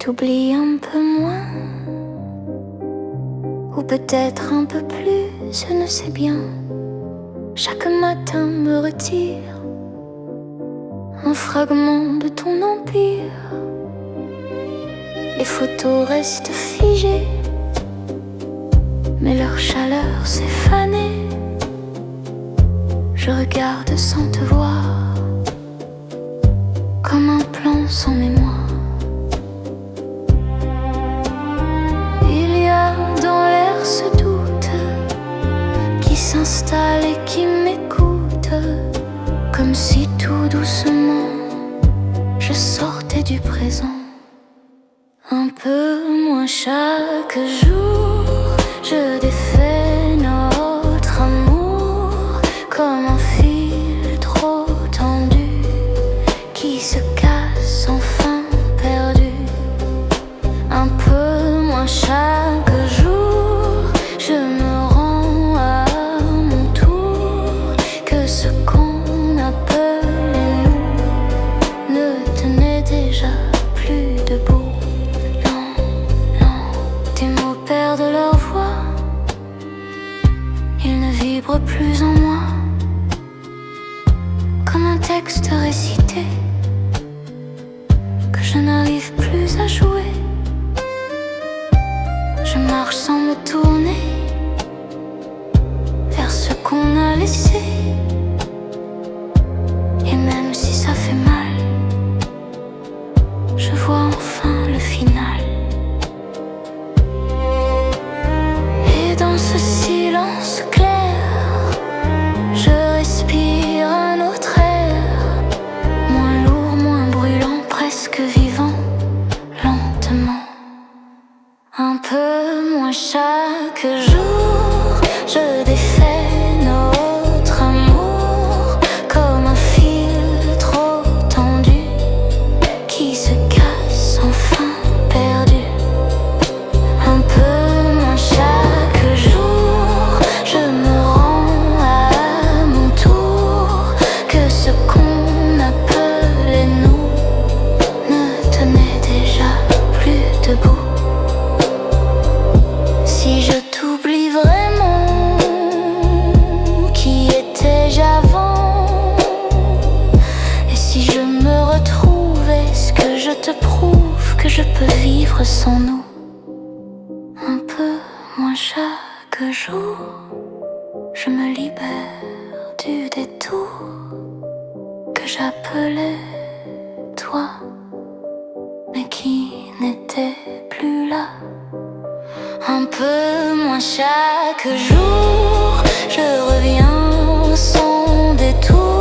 t'oublie un peu moins, ou peut-être un peu plus, je ne sais bien. Chaque matin me retire un fragment de ton empire. Les photos restent figées, mais leur chaleur s'est fanée. Je regarde sans te voir, comme un plan sans mémoire. Il y a dans l'air ce doute qui s'installe et qui m'écoute, comme si tout doucement je sortais du présent. Un peu moins chaque jour, je défais notre amour comme un fil trop tendu qui se casse enfin perdu. Un peu moins chaque jour, je me rends à mon tour que ce qu'on appelait nous ne tenait déjà plus debout. Tes mots perdent leur voix, ils ne vibrent plus en moi, comme un texte récité que je n'arrive plus à jouer. Je marche sans me tourner vers ce qu'on a laissé, et même si ça fait mal, je vois enfin le final. Dans ce silence clair, je respire un autre air, moins lourd, moins brûlant, presque vivant, lentement. Un peu moins chaque jour, je défais notre amour comme un fil trop tendu qui se casse enfin perdu. Un peu moins chaque jour, je me rends à mon tour que ce qu'on appelait nous ne tenait déjà plus debout. Si je t'oublie vraiment, qui étais-je avant? Et si je me retrouve, est-ce que je te prouve que je peux vivre sans nous? Un peu moins chaque jour, je me libère du détour que j'appelais toi, mais qui n'était plus là. Un peu moins chaque jour, je reviens sans détour